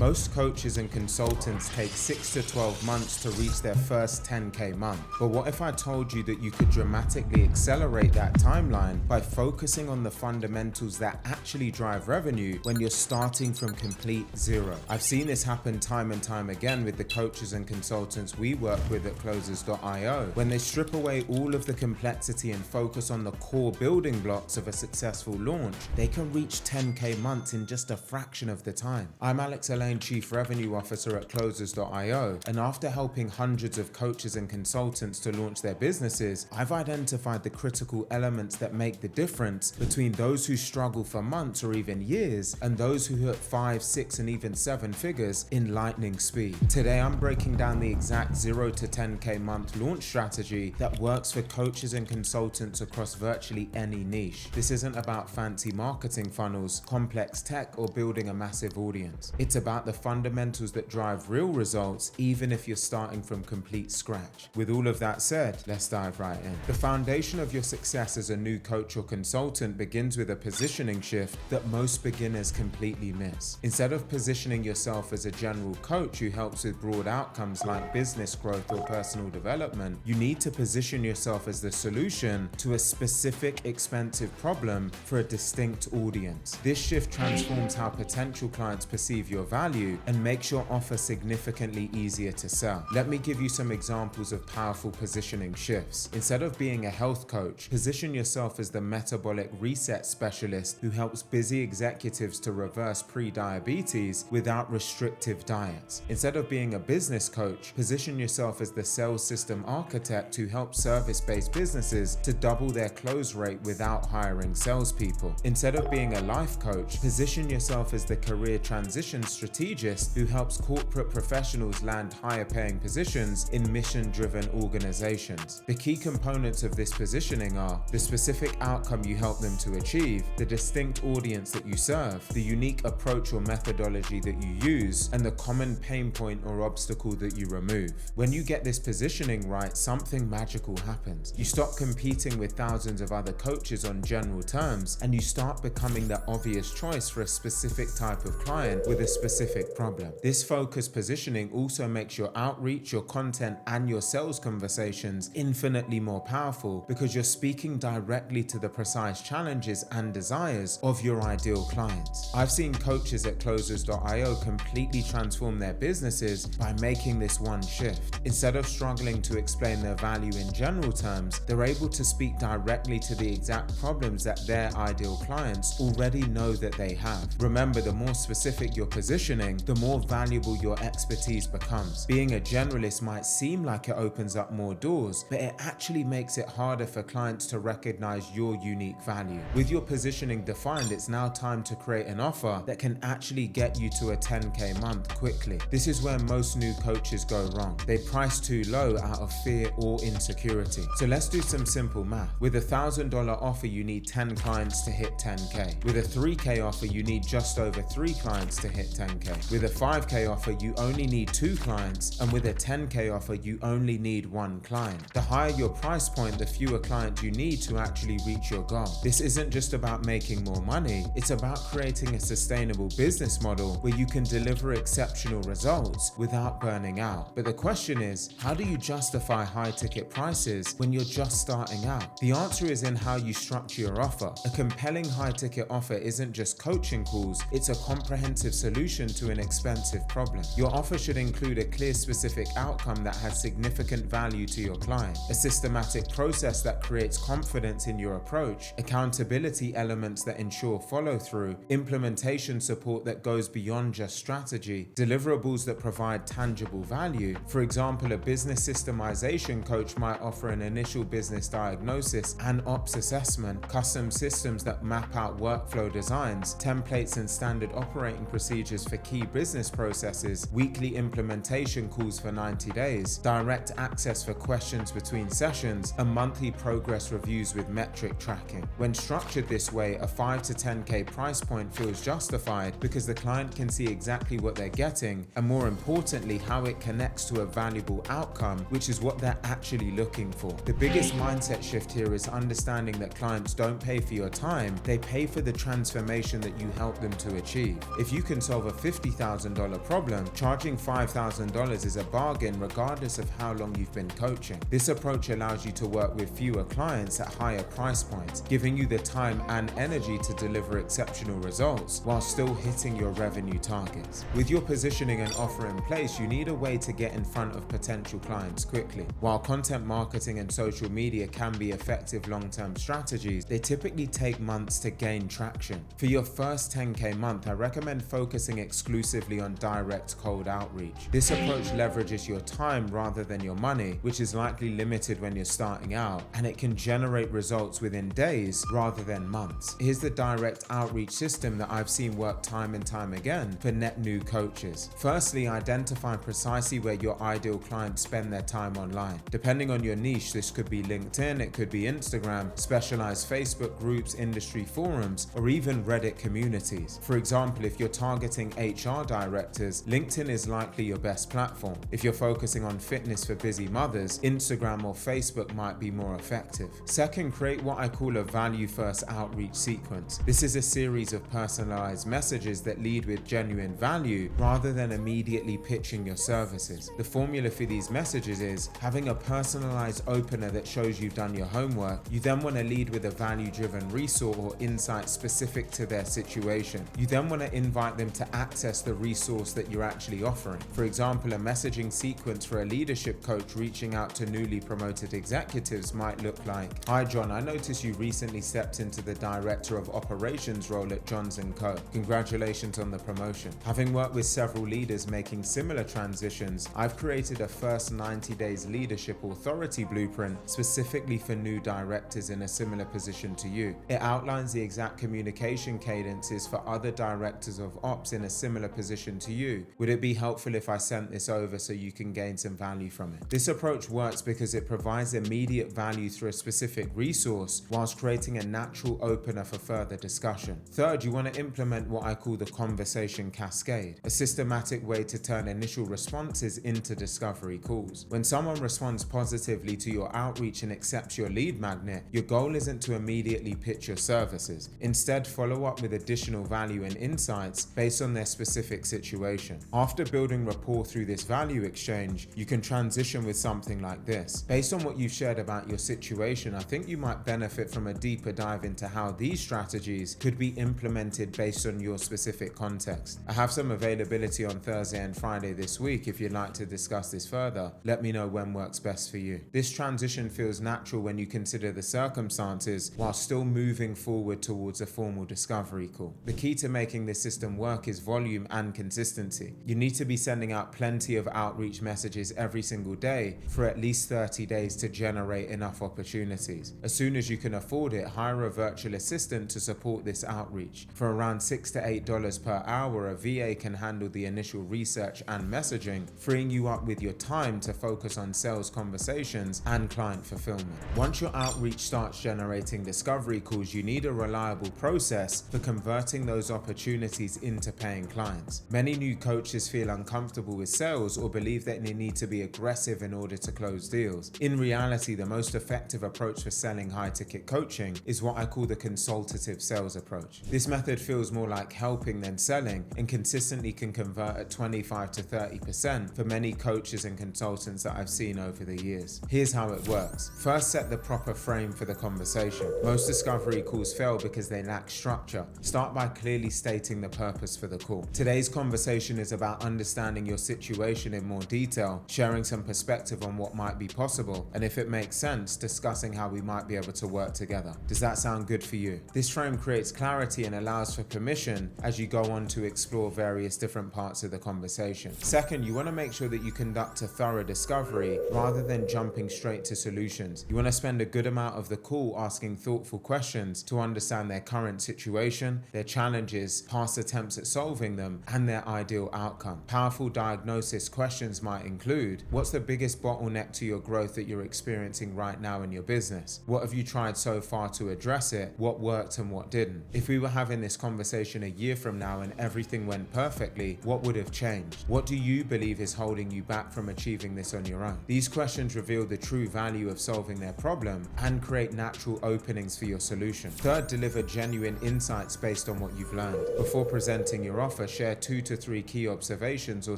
Most coaches and consultants take 6 to 12 months to reach their first 10K month. But what if I told you that you could dramatically accelerate that timeline by focusing on the fundamentals that actually drive revenue when you're starting from complete zero? I've seen this happen time and time again with the coaches and consultants we work with at Closers.io. When they strip away all of the complexity and focus on the core building blocks of a successful launch, they can reach 10K months in just a fraction of the time. I'm Alleyne, Chief Revenue Officer at Closers.io, and after helping hundreds of coaches and consultants to launch their businesses, I've identified the critical elements that make the difference between those who struggle for months or even years and those who hit 5, 6, and even 7 figures in lightning speed. Today, I'm breaking down the exact 0 to 10K month launch strategy that works for coaches and consultants across virtually any niche. This isn't about fancy marketing funnels, complex tech, or building a massive audience. It's about the fundamentals that drive real results, even if you're starting from complete scratch. With all of that said, let's dive right in. The foundation of your success as a new coach or consultant begins with a positioning shift that most beginners completely miss. Instead of positioning yourself as a general coach who helps with broad outcomes like business growth or personal development, you need to position yourself as the solution to a specific expensive problem for a distinct audience. This shift transforms how potential clients perceive your value and makes your offer significantly easier to sell. Let me give you some examples of powerful positioning shifts. Instead of being a health coach, position yourself as the metabolic reset specialist who helps busy executives to reverse pre-diabetes without restrictive diets. Instead of being a business coach, position yourself as the sales system architect who helps service-based businesses to double their close rate without hiring salespeople. Instead of being a life coach, position yourself as the career transition strategist who helps corporate professionals land higher paying positions in mission-driven organizations. The key components of this positioning are the specific outcome you help them to achieve, the distinct audience that you serve, the unique approach or methodology that you use, and the common pain point or obstacle that you remove. When you get this positioning right, something magical happens. You stop competing with thousands of other coaches on general terms, and you start becoming the obvious choice for a specific type of client with a specific problem. This focused positioning also makes your outreach, your content, and your sales conversations infinitely more powerful because you're speaking directly to the precise challenges and desires of your ideal clients. I've seen coaches at Closers.io completely transform their businesses by making this one shift. Instead of struggling to explain their value in general terms, they're able to speak directly to the exact problems that their ideal clients already know that they have. Remember, the more specific your positioning, the more valuable your expertise becomes. Being a generalist might seem like it opens up more doors, but it actually makes it harder for clients to recognize your unique value. With your positioning defined, it's now time to create an offer that can actually get you to a 10K month quickly. This is where most new coaches go wrong. They price too low out of fear or insecurity. So let's do some simple math. With a $1,000 offer, you need 10 clients to hit 10K. With a 3K offer, you need just over 3 clients to hit 10K. With a 5K offer, you only need 2 clients, and with a 10K offer, you only need 1 client. The higher your price point, the fewer clients you need to actually reach your goal. This isn't just about making more money, it's about creating a sustainable business model where you can deliver exceptional results without burning out. But the question is, how do you justify high ticket prices when you're just starting out? The answer is in how you structure your offer. A compelling high ticket offer isn't just coaching calls, it's a comprehensive solution to an expensive problem. Your offer should include a clear specific outcome that has significant value to your client, a systematic process that creates confidence in your approach, accountability elements that ensure follow through, implementation support that goes beyond just strategy, deliverables that provide tangible value. For example, a business systemization coach might offer an initial business diagnosis and ops assessment, custom systems that map out workflow designs, templates and standard operating procedures for key business processes, weekly implementation calls for 90 days, direct access for questions between sessions, and monthly progress reviews with metric tracking. When structured this way, a 5 to 10K price point feels justified because the client can see exactly what they're getting, and more importantly, how it connects to a valuable outcome, which is what they're actually looking for. The biggest mindset shift here is understanding that clients don't pay for your time, they pay for the transformation that you help them to achieve. If you can solve a $50,000 problem, charging $5,000 is a bargain regardless of how long you've been coaching. This approach allows you to work with fewer clients at higher price points, giving you the time and energy to deliver exceptional results while still hitting your revenue targets. With your positioning and offer in place, you need a way to get in front of potential clients quickly. While content marketing and social media can be effective long-term strategies, they typically take months to gain traction. For your first 10K month, I recommend focusing exclusively on direct cold outreach. This approach leverages your time rather than your money, which is likely limited when you're starting out, and it can generate results within days rather than months. Here's the direct outreach system that I've seen work time and time again for net new coaches. Firstly, identify precisely where your ideal clients spend their time online. Depending on your niche, this could be LinkedIn, it could be Instagram, specialized Facebook groups, industry forums, or even Reddit communities. For example, if you're targeting HR directors, LinkedIn is likely your best platform. If you're focusing on fitness for busy mothers, Instagram or Facebook might be more effective. Second, create what I call a value-first outreach sequence. This is a series of personalized messages that lead with genuine value rather than immediately pitching your services. The formula for these messages is having a personalized opener that shows you've done your homework. You then want to lead with a value-driven resource or insight specific to their situation. You then want to invite them to access the resource that you're actually offering. For example, a messaging sequence for a leadership coach reaching out to newly promoted executives might look like, "Hi John, I noticed you recently stepped into the Director of Operations role at Johns & Co. Congratulations on the promotion. Having worked with several leaders making similar transitions, I've created a first 90 days leadership authority blueprint specifically for new directors in a similar position to you. It outlines the exact communication cadences for other directors of ops in a similar position to you. Would it be helpful if I sent this over so you can gain some value from it?" This approach works because it provides immediate value through a specific resource whilst creating a natural opener for further discussion. Third, you want to implement what I call the conversation cascade, a systematic way to turn initial responses into discovery calls. When someone responds positively to your outreach and accepts your lead magnet, your goal isn't to immediately pitch your services. Instead, follow up with additional value and insights based on their specific situation. After building rapport through this value exchange, you can transition with something like this. "Based on what you've shared about your situation, I think you might benefit from a deeper dive into how these strategies could be implemented based on your specific context. I have some availability on Thursday and Friday this week. If you'd like to discuss this further, let me know when works best for you." This transition feels natural when you consider the circumstances while still moving forward towards a formal discovery call. The key to making this system work is volume and consistency. You need to be sending out plenty of outreach messages every single day for at least 30 days to generate enough opportunities. As soon as you can afford it, hire a virtual assistant to support this outreach. For around $6 to $8 per hour, a VA can handle the initial research and messaging, freeing you up with your time to focus on sales conversations and client fulfillment. Once your outreach starts generating discovery calls, you need a reliable process for converting those opportunities into paying clients. Many new coaches feel uncomfortable with sales or believe that they need to be aggressive in order to close deals. In reality, the most effective approach for selling high-ticket coaching is what I call the consultative sales approach. This method feels more like helping than selling and consistently can convert at 25 to 30% for many coaches and consultants that I've seen over the years. Here's how it works. First, set the proper frame for the conversation. Most discovery calls fail because they lack structure. Start by clearly stating the purpose for the call. Today's conversation is about understanding your situation in more detail, sharing some perspective on what might be possible, and if it makes sense, discussing how we might be able to work together. Does that sound good for you? This frame creates clarity and allows for permission as you go on to explore various different parts of the conversation. Second, you want to make sure that you conduct a thorough discovery rather than jumping straight to solutions. You want to spend a good amount of the call asking thoughtful questions to understand their current situation, their challenges, past attempts at solving them, and their ideal outcome. Powerful diagnosis questions might include, what's the biggest bottleneck to your growth that you're experiencing right now in your business? What have you tried so far to address it? What worked and what didn't? If we were having this conversation a year from now and everything went perfectly, what would have changed? What do you believe is holding you back from achieving this on your own? These questions reveal the true value of solving their problem and create natural openings for your solution. Third, deliver genuine insights based on what you've learned. Before presenting your offer, offer, share 2 to 3 key observations or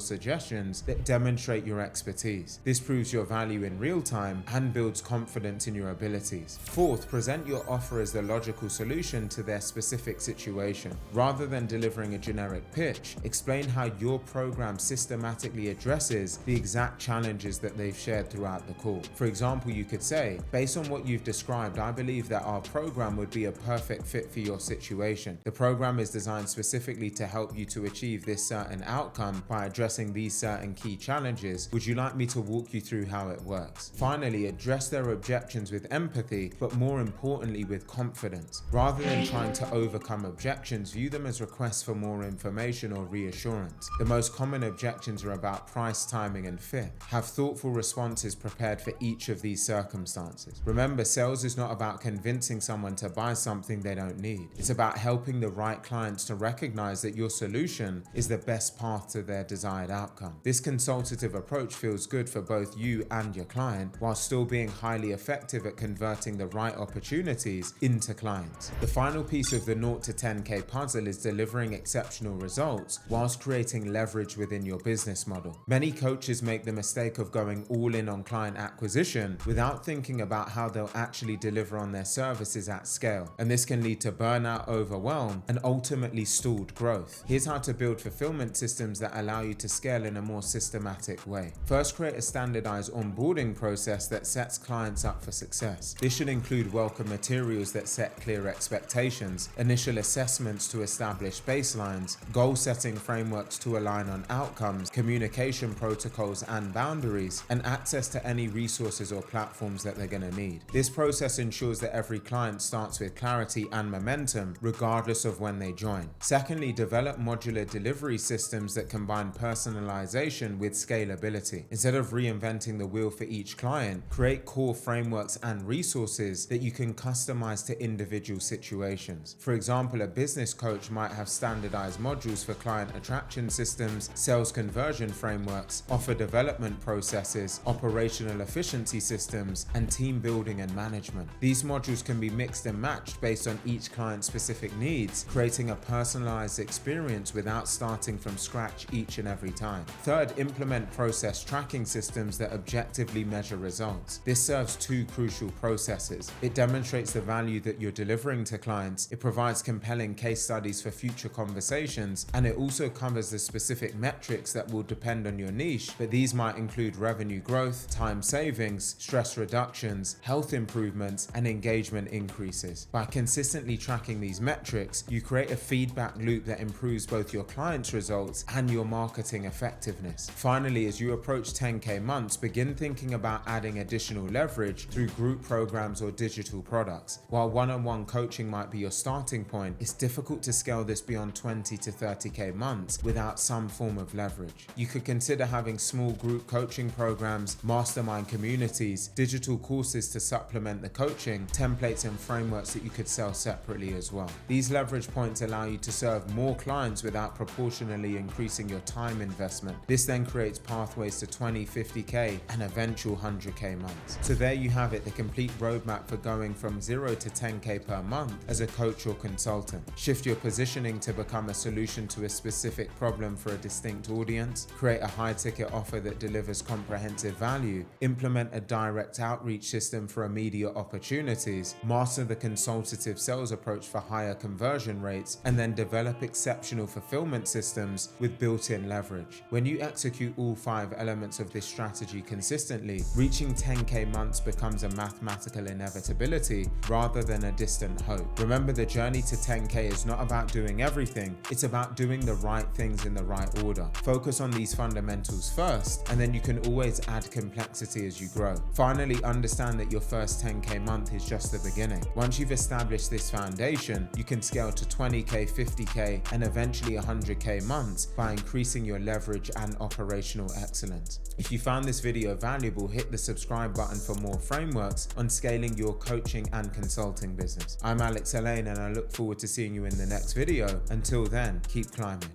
suggestions that demonstrate your expertise. This proves your value in real time and builds confidence in your abilities. Fourth, present your offer as the logical solution to their specific situation. Rather than delivering a generic pitch, explain how your program systematically addresses the exact challenges that they've shared throughout the call. For example, you could say, based on what you've described, I believe that our program would be a perfect fit for your situation. The program is designed specifically to help you to achieve this certain outcome by addressing these certain key challenges. Would you like me to walk you through how it works? Finally, address their objections with empathy, but more importantly with confidence. Rather than trying to overcome objections, view them as requests for more information or reassurance. The most common objections are about price, timing, and fit. Have thoughtful responses prepared for each of these circumstances. Remember, sales is not about convincing someone to buy something they don't need. It's about helping the right clients to recognize that your solution is the best path to their desired outcome. This consultative approach feels good for both you and your client, while still being highly effective at converting the right opportunities into clients. The final piece of the 0 to 10K puzzle is delivering exceptional results whilst creating leverage within your business model. Many coaches make the mistake of going all in on client acquisition without thinking about how they'll actually deliver on their services at scale, and this can lead to burnout, overwhelm, and ultimately stalled growth. Here's how to build fulfillment systems that allow you to scale in a more systematic way. First, create a standardized onboarding process that sets clients up for success. This should include welcome materials that set clear expectations, initial assessments to establish baselines, goal-setting frameworks to align on outcomes, communication protocols and boundaries, and access to any resources or platforms that they're going to need. This process ensures that every client starts with clarity and momentum, regardless of when they join. Secondly, develop modular delivery systems that combine personalization with scalability. Instead of reinventing the wheel for each client, create core frameworks and resources that you can customize to individual situations. For example, a business coach might have standardized modules for client attraction systems, sales conversion frameworks, offer development processes, operational efficiency systems, and team building and management. These modules can be mixed and matched based on each client's specific needs, creating a personalized experience without starting from scratch each and every time. Third, implement process tracking systems that objectively measure results. This serves two crucial processes. It demonstrates the value that you're delivering to clients, it provides compelling case studies for future conversations, and it also covers the specific metrics that will depend on your niche, but these might include revenue growth, time savings, stress reductions, health improvements, and engagement increases. By consistently tracking these metrics, you create a feedback loop that improves both your clients' results and your marketing effectiveness. Finally, as you approach 10K months, begin thinking about adding additional leverage through group programs or digital products. While one-on-one coaching might be your starting point, it's difficult to scale this beyond 20 to 30K months without some form of leverage. You could consider having small group coaching programs, mastermind communities, digital courses to supplement the coaching, templates and frameworks that you could sell separately as well. These leverage points allow you to serve more clients without proportionally increasing your time investment. This then creates pathways to 20, 50K and eventual 100K months. So there you have it, the complete roadmap for going from 0 to 10K per month as a coach or consultant. Shift your positioning to become a solution to a specific problem for a distinct audience, create a high-ticket offer that delivers comprehensive value, implement a direct outreach system for immediate opportunities, master the consultative sales approach for higher conversion rates, and then develop exceptional fulfillment systems with built-in leverage. When you execute all 5 elements of this strategy consistently, reaching 10K months becomes a mathematical inevitability rather than a distant hope. Remember, the journey to 10K is not about doing everything, it's about doing the right things in the right order. Focus on these fundamentals first, and then you can always add complexity as you grow. Finally, understand that your first 10K month is just the beginning. Once you've established this foundation, you can scale to 20K, 50K, and eventually 100K months by increasing your leverage and operational excellence. If you found this video valuable, hit the subscribe button for more frameworks on scaling your coaching and consulting business. I'm Alleyne, and I look forward to seeing you in the next video. Until then, keep climbing.